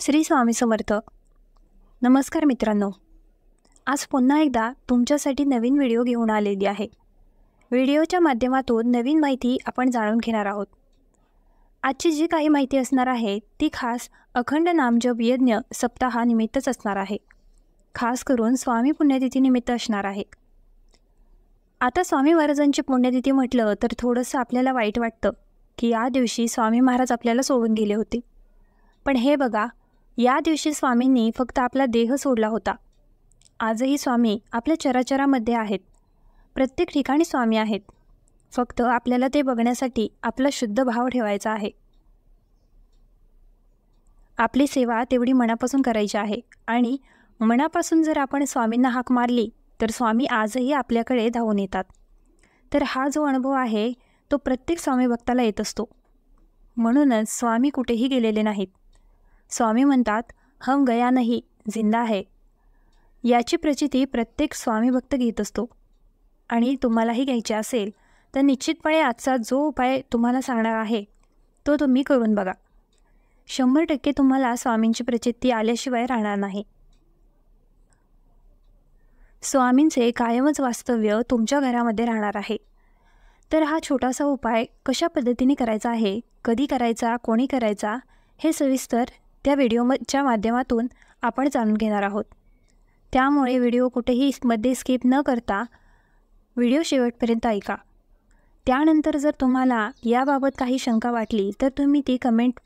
श्री स्वामी समर्थ. नमस्कार मित्रांनो, आज पुन्हा एकदा तुमच्यासाठी नवीन व्हिडिओ घेऊन आलेली आहे. व्हिडिओच्या माध्यमातून नवीन माहिती आपण जाणून घेणार आहोत. आजची जी काही माहिती असणार आहे ती खास अखंड नामजप यज्ञ सप्ताहानिमित्तच असणार आहे. खास करून स्वामी पुण्यतिथीनिमित्त असणार आहे. आता स्वामी महाराजांची पुण्यतिथी म्हटलं तर थोडंसं आपल्याला वाईट वाटतं की या दिवशी स्वामी महाराज आपल्याला सोडून गेले होते. पण हे बघा, या दिवशी स्वामींनी फक्त आपला देह सोडला होता. आजही स्वामी आपल्या चराचरामध्ये आहेत. प्रत्येक ठिकाणी स्वामी आहेत. फक्त आपल्याला ते बघण्यासाठी आपला शुद्ध भाव ठेवायचा आहे. आपली सेवा तेवढी मनापासून करायची आहे आणि मनापासून जर आपण स्वामींना हाक मारली तर स्वामी आजही आपल्याकडे धावून येतात. तर हा जो अनुभव आहे तो प्रत्येक स्वामी भक्ताला येत असतो. म्हणूनच स्वामी कुठेही गेलेले नाहीत. स्वामी म्हणतात, हम गया नहीं, जिंदा है. याची प्रचिती प्रत्येक स्वामी भक्त घेत असतो. आणि तुम्हालाही घ्यायचे असेल तर निश्चितपणे आजचा जो उपाय तुम्हाला सांगणार आहे तो तुम्ही करून बघा. 100% तुम्हाला स्वामींची प्रचिती आल्याशिवाय राहणार नाही. स्वामींचे कायमच वास्तव्य तुमच्या घरामध्ये राहणार आहे. तर हा छोटासा उपाय कशा पद्धतीने करायचा आहे, कधी करायचा, कोणी करायचा, हे सविस्तर त्या व्हिडिओच्या माध्यमातून आपण जाणून घेणार आहोत. त्यामुळे व्हिडिओ कुठेही मध्ये स्किप न करता व्हिडिओ शेवटपर्यंत ऐका. त्यानंतर जर तुम्हाला याबाबत काही शंका वाटली तर तुम्ही ती कमेंट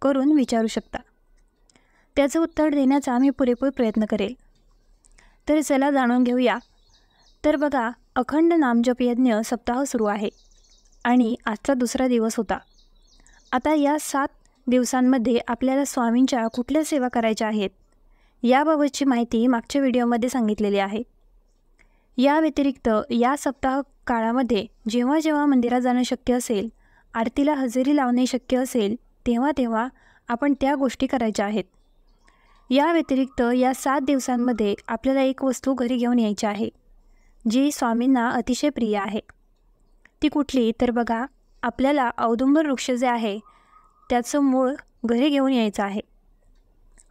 करून विचारू शकता. त्याचं उत्तर देण्याचा मी पुरेपूर प्रयत्न करेल. तर चला जाणून घेऊया. तर बघा, अखंड नामजप यज्ञ सप्ताह सुरू आहे आणि आजचा दुसरा दिवस होता. आता या 7 दिवसांमध्ये आपल्याला स्वामींच्या कुठल्या सेवा करायच्या आहेत याबाबतची माहिती मागच्या व्हिडिओमध्ये सांगितलेली आहे. या व्यतिरिक्त या सप्ताह काळामध्ये जेव्हा जेव्हा मंदिरात जाणं शक्य असेल, आरतीला हजेरी लावणे शक्य असेल, तेव्हा तेव्हा आपण त्या गोष्टी करायच्या आहेत. या व्यतिरिक्त या 7 दिवसांमध्ये आपल्याला एक वस्तू घरी घेऊन यायची आहे जी स्वामींना अतिशय प्रिय आहे. ती कुठली तर बघा, आपल्याला औदुंबर वृक्ष जे आहे त्याचं मूळ घरी घेऊन यायचं आहे.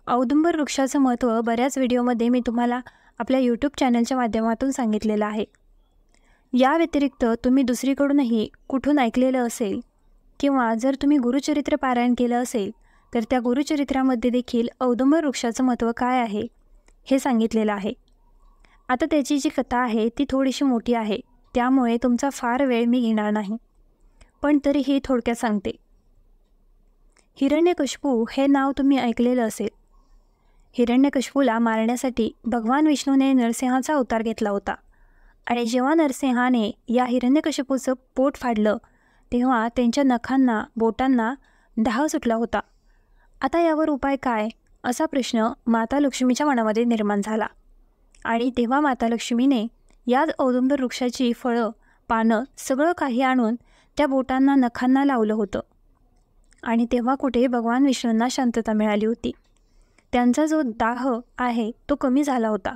औदुंबर वृक्षाचं महत्त्व बऱ्याच व्हिडिओमध्ये मी तुम्हाला आपल्या यूट्यूब चॅनलच्या माध्यमातून सांगितलेलं आहे. या व्यतिरिक्त तुम्ही दुसरीकडूनही कुठून ऐकलेलं असेल किंवा जर तुम्ही गुरुचरित्र पारायण केलं असेल तर त्या गुरुचरित्रामध्ये देखील औदुंबर वृक्षाचं महत्त्व काय आहे हे सांगितलेलं आहे. आता त्याची जी कथा आहे ती थोडीशी मोठी आहे, त्यामुळे तुमचा फार वेळ मी घेणार नाही, पण तरीही थोडक्यात सांगते. हिरण्यकशिपू हे नाव तुम्ही ऐकलेलं असेल. हिरण्यकशिपूला मारण्यासाठी भगवान विष्णूने नरसिंहाचा अवतार घेतला होता आणि जेव्हा नरसिंहाने या हिरण्यकशिपूचं पोट फाडलं तेव्हा त्यांच्या नखांना, बोटांना डाह सुटला होता. आता यावर उपाय काय, असा प्रश्न माता लक्ष्मीच्या मनामध्ये निर्माण झाला आणि तेव्हा माता लक्ष्मीने याच औदुंबर वृक्षाची फळं, पानं सगळं काही आणून त्या बोटांना, नखांना लावलं होतं. आणि तेव्हा कुठे भगवान विष्णूंना शांतता मिळाली होती. त्यांचा जो दाह आहे तो कमी झाला होता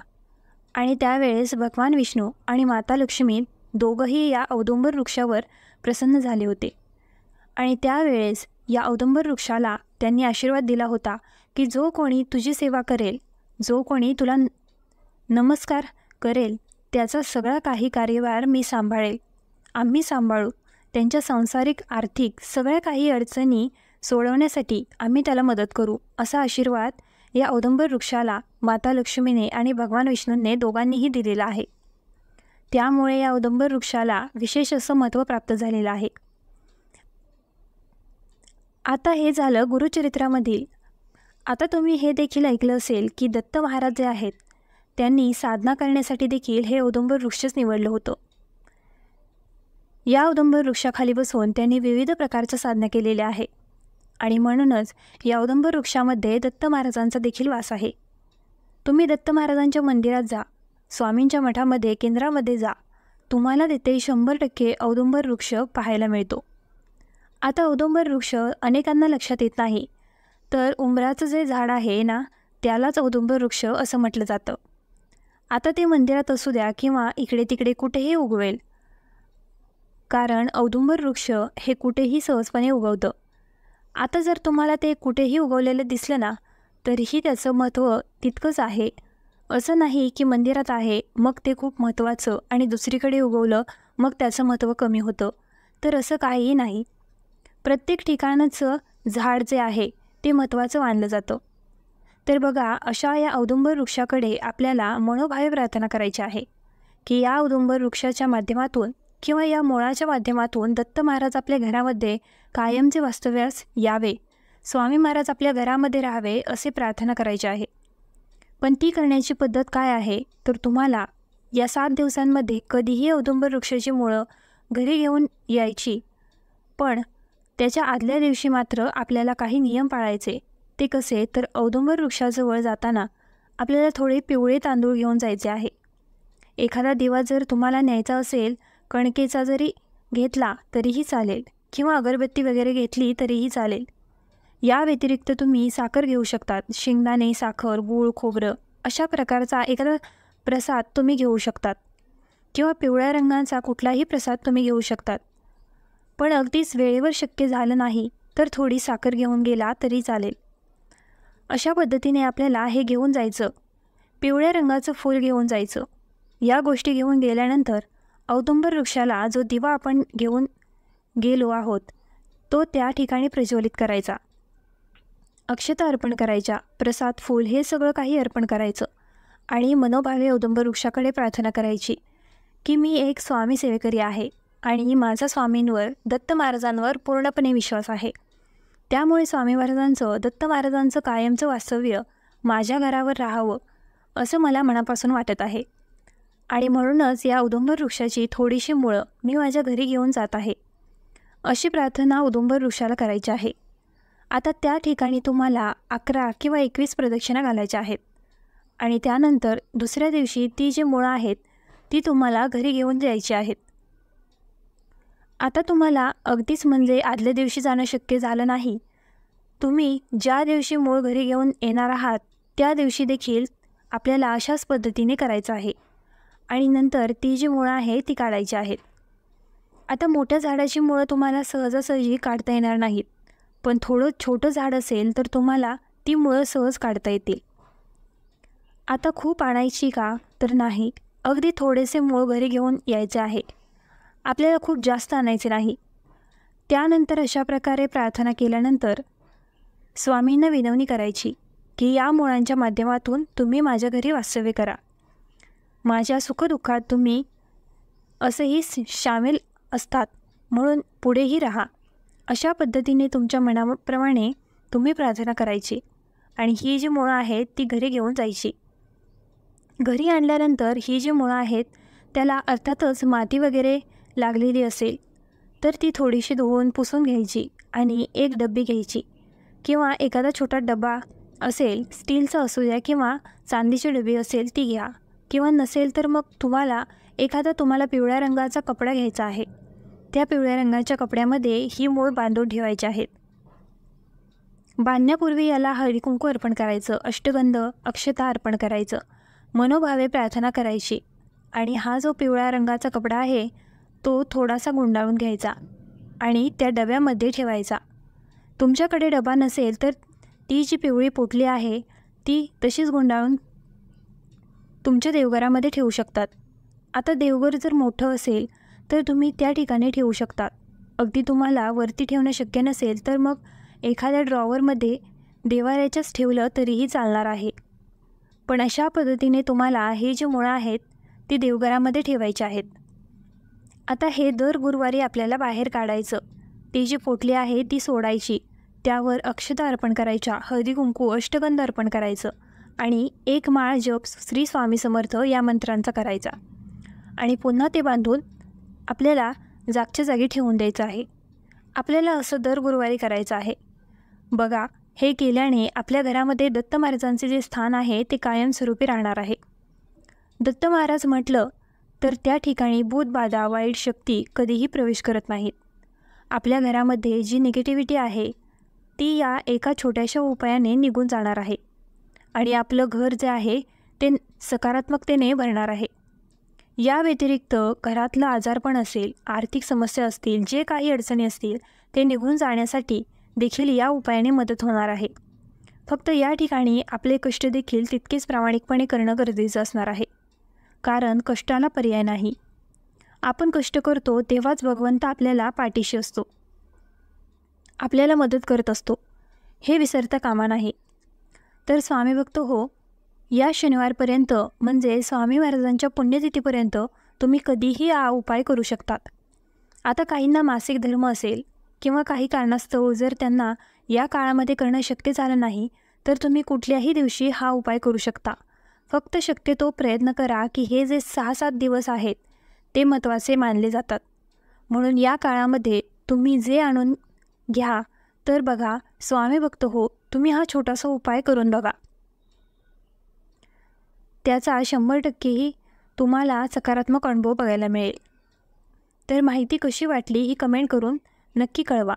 आणि त्यावेळेस भगवान विष्णू आणि माता लक्ष्मी दोघंही या औदुंबर वृक्षावर प्रसन्न झाले होते. आणि त्यावेळेस या औदुंबर वृक्षाला त्यांनी आशीर्वाद दिला होता की जो कोणी तुझी सेवा करेल, जो कोणी तुला नमस्कार करेल, त्याचा सगळा काही कार्यभार मी सांभाळेल, आम्ही सांभाळू. त्यांच्या सांसारिक, आर्थिक सगळ्या काही अडचणी सोडवण्यासाठी आम्ही त्याला मदत करू, असा आशीर्वाद या औदुंबर वृक्षाला माता लक्ष्मीने आणि भगवान विष्णूंनी दोघांनीही दिलेला आहे. त्यामुळे या औदुंबर वृक्षाला विशेष असं महत्त्व प्राप्त झालेलं आहे. आता हे झालं गुरुचरित्रामधील. आता तुम्ही हे देखील ऐकलं असेल की दत्त महाराज जे आहेत त्यांनी साधना करण्यासाठी देखील हे औदुंबर वृक्षच निवडलं होतं. या औदुंबर वृक्षाखाली बसून त्यांनी विविध प्रकारच्या साधना केलेल्या आहे आणि म्हणूनच या औदुंबर वृक्षामध्ये दत्त महाराजांचा देखील वास आहे. तुम्ही दत्त महाराजांच्या मंदिरात जा, स्वामींच्या मठामध्ये, केंद्रामध्ये जा, तुम्हाला तिथे 100% औदुंबर वृक्ष पाहायला मिळतो. आता औदुंबर वृक्ष अनेकांना लक्षात येत नाही, तर उंबराचं जे झाड आहे ना त्यालाच औदुंबर वृक्ष असं म्हटलं जातं. आता ते मंदिरात असू द्या किंवा इकडे तिकडे कुठेही उगवेल, कारण औदुंबर वृक्ष हे कुठेही सहजपणे उगवतं. आता जर तुम्हाला ते कुठेही उगवलेलं दिसलं ना तरीही त्याचं महत्त्व तितकंच आहे. असं नाही की मंदिरात आहे मग ते खूप महत्त्वाचं आणि दुसरीकडे उगवलं मग त्याचं महत्त्व कमी होतं. तर असं काहीही नाही. प्रत्येक ठिकाणाचं झाड जे आहे ते महत्त्वाचं मानलं जातं. तर बघा, अशा या औदुंबर वृक्षाकडे आपल्याला मनोभावे प्रार्थना करायची आहे की या औदुंबर वृक्षाच्या माध्यमातून किंवा या मुळाच्या माध्यमातून दत्त महाराज आपल्या घरामध्ये कायमचे वास्तव्यास यावे, स्वामी महाराज आपल्या घरामध्ये राहावे असे प्रार्थना करायचे आहे. पण ती करण्याची पद्धत काय आहे तर तुम्हाला या 7 दिवसांमध्ये कधीही औदुंबर वृक्षाची मुळं घरी घेऊन यायची. पण त्याच्या आदल्या दिवशी मात्र आपल्याला काही नियम पाळायचे. ते कसे तर औदुंबर वृक्षाजवळ जाताना आपल्याला थोडे पिवळे तांदूळ घेऊन जायचे आहे. एखादा दिवा जर तुम्हाला न्यायचा असेल कणकेचा जरी घेतला तरीही चालेल किंवा अगरबत्ती वगैरे घेतली तरीही चालेल. या व्यतिरिक्त तुम्ही साखर घेऊ शकतात. शेंगदाणे, साखर, गूळ, खोबरं अशा प्रकारचा एखादा प्रसाद तुम्ही घेऊ शकतात किंवा पिवळ्या रंगाचा कुठलाही प्रसाद तुम्ही घेऊ शकतात. पण अगदीच वेळेवर शक्य झालं नाही तर थोडी साखर घेऊन गेला तरी चालेल. अशा पद्धतीने आपल्याला हे घेऊन जायचं. पिवळ्या रंगाचं फूल घेऊन जायचं. या गोष्टी घेऊन गेल्यानंतर औदुंबर वृक्षाला जो दिवा आपण घेऊन गेलो आहोत तो त्या ठिकाणी प्रज्वलित करायचा. अक्षता अर्पण करायच्या, प्रसाद, फूल हे सगळं काही अर्पण करायचं आणि मनोभावे औदुंबर वृक्षाकडे प्रार्थना करायची की मी एक स्वामी सेवेकरी आहे आणि माझा स्वामींवर, दत्त महाराजांवर पूर्णपणे विश्वास आहे. त्यामुळे स्वामी महाराजांचं, दत्त महाराजांचं कायमचं वास्तव्य माझ्या घरावर राहावं असं मला मनापासून वाटत आहे आणि म्हणूनच या औदुंबर वृक्षाची थोडीशी मुळं मी माझ्या घरी घेऊन जात आहे. अशी प्रार्थना औदुंबर वृक्षाला करायची आहे. आता त्या ठिकाणी तुम्हाला 11 किंवा 21 प्रदक्षिणा घालायच्या आहेत आणि त्यानंतर दुसऱ्या दिवशी ती जी मुळं आहेत ती तुम्हाला घरी घेऊन जायची आहेत. आता तुम्हाला अगदीच म्हणजे आदल्या दिवशी जाणं शक्य झालं नाही, तुम्ही ज्या दिवशी मूळ घरी घेऊन येणार आहात त्या दिवशी देखील आपल्याला अशाच पद्धतीने करायचं आहे आणि नंतर ती जी मुळं आहे ती काढायची आहेत. आता मोठ्या झाडाची मुळं तुम्हाला सहजासहजी काढता येणार नाहीत, पण थोडं छोटं झाड असेल तर तुम्हाला ती मुळं सहज काढता येतील. आता खूप आणायची का तर नाही, अगदी थोडेसे मूळ घरी घेऊन यायचे आहे. आपल्याला खूप जास्त आणायचे नाही. त्यानंतर अशा प्रकारे प्रार्थना केल्यानंतर स्वामींना विनवणी करायची की या मुळांच्या माध्यमातून तुम्ही माझ्या घरी वास्तव्य करा. माझ्या सुखदुःखात तुम्ही असंही सामील असतात म्हणून पुढेही राहा. अशा पद्धतीने तुमच्या मनाप्रमाणे तुम्ही प्रार्थना करायची आणि ही जी मुळं आहेत ती घरी घेऊन जायची. घरी आणल्यानंतर ही जी मुळं आहेत त्याला अर्थातच माती वगैरे लागलेली असेल तर ती थोडीशी धुवून पुसून घ्यायची आणि एक डब्बी घ्यायची किंवा एखादा छोटा डबा असेल, स्टीलचा असू द्या किंवा चांदीची डबी असेल ती घ्या किंवा नसेल तर मग तुम्हाला पिवळ्या रंगाचा कपडा घ्यायचा आहे. त्या पिवळ्या रंगाच्या कपड्यामध्ये ही मूळ बांधून ठेवायची आहेत. बांधण्यापूर्वी याला हळदी कुंकू अर्पण करायचं, अष्टगंध, अक्षता अर्पण करायचं, मनोभावे प्रार्थना करायची आणि हा जो पिवळ्या रंगाचा कपडा आहे तो थोडासा गुंडाळून घ्यायचा आणि त्या डब्यामध्ये ठेवायचा. तुमच्याकडे डबा नसेल तर ती जी पिवळी पोटली आहे ती तशीच गुंडाळून तुमच्या देवघरामध्ये ठेवू शकतात. आता देवघर जर मोठं असेल तर तुम्ही त्या ठिकाणी ठेवू शकतात. अगदी तुम्हाला वरती ठेवणं शक्य नसेल तर मग एखाद्या ड्रॉवरमध्ये देवाऱ्याच्याच ठेवलं तरीही चालणार आहे. पण अशा पद्धतीने तुम्हाला हे जे मुळं आहेत ती देवघरामध्ये ठेवायची आहेत. आता हे दर गुरुवारी आपल्याला बाहेर काढायचं. ती जी पोटली आहे ती सोडायची, त्यावर अक्षता अर्पण करायच्या, हळदी कुंकू, अष्टगंध अर्पण करायचं आणि एक माळ जप श्री स्वामी समर्थ या मंत्रांचा करायचा आणि पुन्हा ते बांधून आपल्याला जागच्या जागी ठेवून द्यायचं आहे. आपल्याला असं दर गुरुवारी करायचं आहे. बघा, हे केल्याने आपल्या घरामध्ये दत्त महाराजांचे जे स्थान आहे ते कायमस्वरूपी राहणार आहे. दत्त महाराज म्हटलं तर त्या ठिकाणी भूतबाधा, वाईट शक्ती कधीही प्रवेश करत नाहीत. आपल्या घरामध्ये जी निगेटिव्हिटी आहे ती या एका छोट्याशा उपायाने निघून जाणार आहे आणि आपलं घर जे आहे ते सकारात्मकतेने भरणार आहे. या व्यतिरिक्त घरातलं आजारपण असेल, आर्थिक समस्या असतील, जे काही अडचणी असतील ते निघून जाण्यासाठी देखील या उपायाने मदत होणार आहे. फक्त या ठिकाणी आपले कष्ट देखील तितकेच प्रामाणिकपणे करणं गरजेचं असणार आहे, कारण कष्टाला पर्याय नाही. आपण कष्ट करतो तेव्हाच भगवंत आपल्याला पाठीशी असतो, आपल्याला मदत करत असतो, हे विसरता कामा नाही. तर स्वामी भक्त हो, या शनिवारपर्यंत म्हणजे स्वामी महाराजांच्या पुण्यतिथीपर्यंत तुम्ही कधीही हा उपाय करू शकतात. आता काहींना मासिक धर्म असेल किंवा काही कारणास्तव जर त्यांना या काळामध्ये करणं शक्य झालं नाही, तर तुम्ही कुठल्याही दिवशी हा उपाय करू शकता. फक्त शक्यतो प्रयत्न करा की हे जे 6-7 दिवस आहेत ते महत्त्वाचे मानले जातात. म्हणून या काळामध्ये तुम्ही जे आणून घ्या. तर बघा स्वामी भक्त हो, तुम्ही हा छोटासा उपाय करून बघा. त्याचा 100% तुम्हाला सकारात्मक अनुभव बघायला मिळेल. तर माहिती कशी वाटली ही कमेंट करून नक्की कळवा.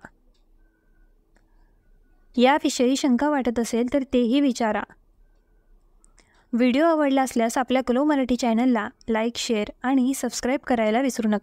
याविषयी शंका वाटत असेल तर तेही विचारा. व्हिडिओ आवडला असल्यास आपल्या ग्लो मराठी चॅनलला लाईक, शेअर आणि सबस्क्राईब करायला विसरू नका.